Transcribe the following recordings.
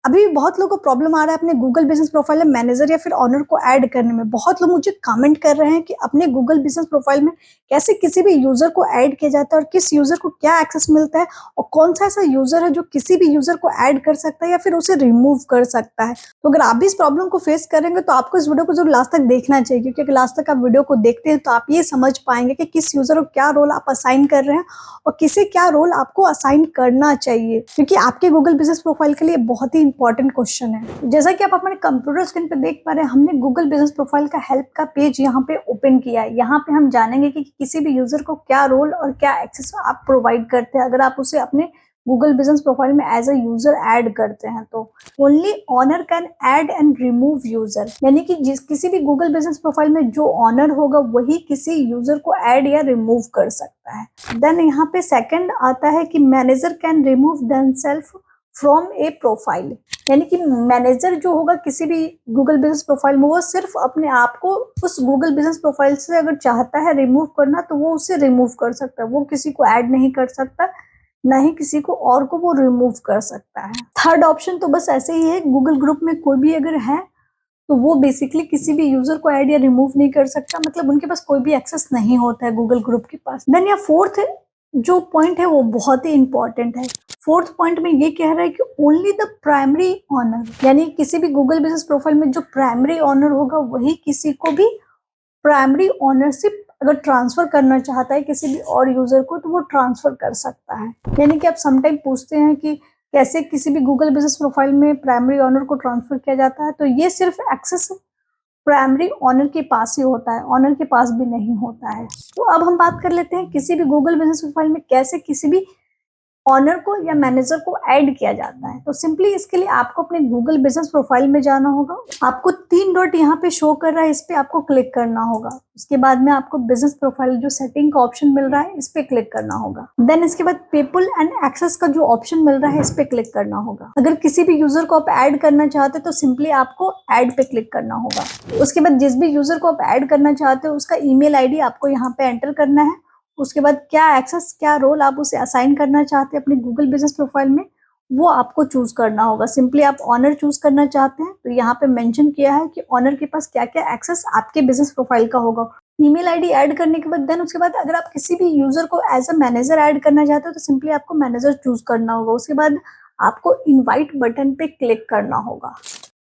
अभी भी बहुत लोगों को प्रॉब्लम आ रहा है अपने गूगल बिजनेस प्रोफाइल में मैनेजर या फिर ऑनर को ऐड करने में। बहुत लोग मुझे कमेंट कर रहे हैं कि अपने गूगल बिजनेस प्रोफाइल में कैसे किसी भी यूजर को ऐड किया जाता है और किस यूजर को क्या एक्सेस मिलता है और कौन सा ऐसा यूजर है जो किसी भी यूजर को ऐड कर सकता है या फिर उसे रिमूव कर सकता है। तो अगर आप भी इस प्रॉब्लम को फेस करेंगे तो आपको इस वीडियो को जरूर लास्ट तक देखना चाहिए, क्योंकि अगर लास्ट तक आप वीडियो को देखते हैं तो आप ये समझ पाएंगे कि किस यूजर को क्या रोल आप असाइन कर रहे हैं और किसे क्या रोल आपको असाइन करना चाहिए, क्योंकि आपके गूगल बिजनेस प्रोफाइल के लिए बहुत ही इंपॉर्टेंट क्वेश्चन है। जैसा कि आप अपने कंप्यूटर स्क्रीन पे देख पा रहे हैं, हमने गूगल बिजनेस प्रोफाइल का हेल्प का पेज यहाँ पे ओपन किया है। यहाँ पे हम जानेंगे कि किसी भी यूजर को क्या रोल और क्या एक्सेस आप प्रोवाइड करते हैं अगर आप उसे अपने गूगल बिजनेस प्रोफाइल में एज अ यूजर ऐड करते हैं। तो only owner can add and remove user, यानी कि किसी भी गूगल बिजनेस प्रोफाइल में जो ऑनर होगा वही किसी यूजर को ऐड या रिमूव कर सकता है। देन यहाँ पे सेकंड आता है कि manager can remove themselves from a profile, यानी कि मैनेजर जो होगा किसी भी गूगल बिजनेस प्रोफाइल में वो सिर्फ अपने आप को उस गूगल बिजनेस प्रोफाइल से अगर चाहता है रिमूव करना तो वो उसे रिमूव कर सकता है। वो किसी को ऐड नहीं कर सकता, ना ही किसी को और को वो रिमूव कर सकता है। थर्ड ऑप्शन तो बस ऐसे ही है, गूगल ग्रुप में कोई भी अगर है तो वो बेसिकली किसी भी यूजर को ऐड या रिमूव नहीं कर सकता, मतलब उनके पास कोई भी एक्सेस नहीं होता है गूगल ग्रुप के पास। देन या फोर्थ जो पॉइंट है वो बहुत ही इंपॉर्टेंट है। फोर्थ पॉइंट में ये कह रहा है कि ओनली द प्राइमरी ऑनर, यानी किसी भी गूगल बिजनेस प्रोफाइल में जो प्राइमरी ऑनर होगा वही किसी को भी प्राइमरी ऑनरशिप अगर ट्रांसफर करना चाहता है किसी भी और यूजर को तो वो ट्रांसफर कर सकता है। यानी कि आप समटाइम पूछते हैं कि कैसे किसी भी गूगल बिजनेस प्रोफाइल में प्राइमरी ऑनर को ट्रांसफर किया जाता है, तो ये सिर्फ एक्सेस प्राइमरी ऑनर के पास ही होता है, ऑनर के पास भी नहीं होता है। तो अब हम बात कर लेते हैं किसी भी गूगल बिजनेस प्रोफाइल में कैसे किसी भी ऑनर को या मैनेजर को ऐड किया जाता है। तो सिंपली इसके लिए आपको अपने गूगल बिजनेस प्रोफाइल में जाना होगा। आपको 3 डॉट यहाँ पे शो कर रहा है, इस पे आपको क्लिक करना होगा। उसके बाद में आपको बिजनेस प्रोफाइल जो सेटिंग का ऑप्शन मिल रहा है इस पे क्लिक करना होगा। देन इसके बाद पीपल एंड एक्सेस का जो ऑप्शन मिल रहा है इस पे क्लिक करना होगा। अगर किसी भी यूजर को आप ऐड करना चाहते हो तो सिंपली आपको ऐड पे क्लिक करना होगा। उसके बाद जिस भी यूजर को आप ऐड करना चाहते हो उसका ईमेल आईडी आपको यहाँ पे एंटर करना है। उसके बाद क्या एक्सेस क्या रोल आप उसे असाइन करना चाहते हैं अपने गूगल बिजनेस प्रोफाइल में वो आपको चूज करना होगा। सिंपली आप ऑनर चूज करना चाहते हैं तो यहाँ पे मेंशन किया है कि ऑनर के पास क्या क्या एक्सेस आपके बिजनेस प्रोफाइल का होगा। ईमेल आईडी ऐड करने के बाद देन उसके बाद अगर आप किसी भी यूजर को एज अ मैनेजर ऐड करना चाहते हो तो सिंपली आपको मैनेजर चूज करना होगा। उसके बाद आपको इनवाइट बटन पे क्लिक करना होगा।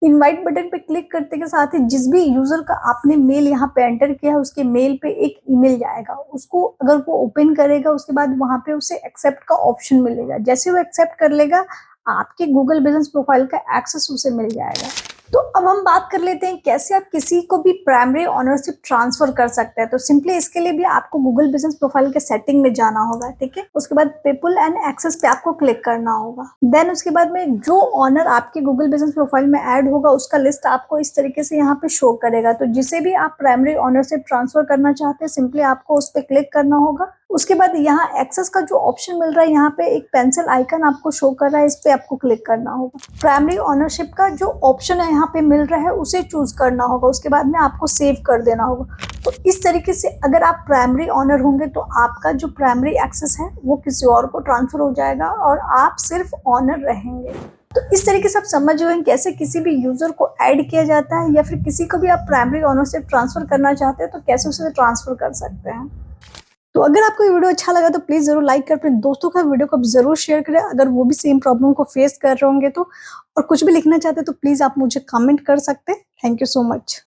इनवाइट बटन पे क्लिक करते के साथ ही जिस भी यूजर का आपने मेल यहाँ पे एंटर किया है उसके मेल पे एक ईमेल जाएगा। उसको अगर वो ओपन करेगा उसके बाद वहां पे उसे एक्सेप्ट का ऑप्शन मिलेगा। जैसे वो एक्सेप्ट कर लेगा आपके गूगल बिजनेस प्रोफाइल का एक्सेस उसे मिल जाएगा। तो अब हम बात कर लेते हैं कैसे आप किसी को भी प्राइमरी ऑनरशिप ट्रांसफर कर सकते हैं। तो सिंपली इसके लिए भी आपको गूगल बिजनेस प्रोफाइल के सेटिंग में जाना होगा, ठीक है। उसके बाद पीपल एंड एक्सेस पे आपको क्लिक करना होगा। देन उसके बाद में जो ऑनर आपके गूगल बिजनेस प्रोफाइल में ऐड होगा उसका लिस्ट आपको इस तरीके से यहाँ पे शो करेगा। तो जिसे भी आप प्राइमरी ऑनरशिप ट्रांसफर करना चाहते हैं सिंपली आपको उस पर क्लिक करना होगा। उसके बाद यहाँ एक्सेस का जो ऑप्शन मिल रहा है यहाँ पे एक पेंसिल आइकन आपको शो कर रहा है, इस पे आपको क्लिक करना होगा। प्राइमरी ऑनरशिप का जो ऑप्शन है यहाँ पे मिल रहा है उसे चूज करना होगा। उसके बाद में आपको सेव कर देना होगा। तो इस तरीके से अगर आप प्राइमरी ऑनर होंगे तो आपका जो प्राइमरी एक्सेस है वो किसी और को ट्रांसफर हो जाएगा और आप सिर्फ ऑनर रहेंगे। तो इस तरीके से आप समझ गए कैसे किसी भी यूजर को ऐड किया जाता है या फिर किसी को भी आप प्राइमरी ऑनरशिप ट्रांसफर करना चाहते हैं तो कैसे उसे ट्रांसफर कर सकते हैं। तो अगर आपको ये वीडियो अच्छा लगा तो प्लीज जरूर लाइक कर अपने दोस्तों का वीडियो को जरूर शेयर करें अगर वो भी सेम प्रॉब्लम को फेस कर रहे होंगे तो। और कुछ भी लिखना चाहते हैं तो प्लीज आप मुझे कमेंट कर सकते हैं। Thank you so much.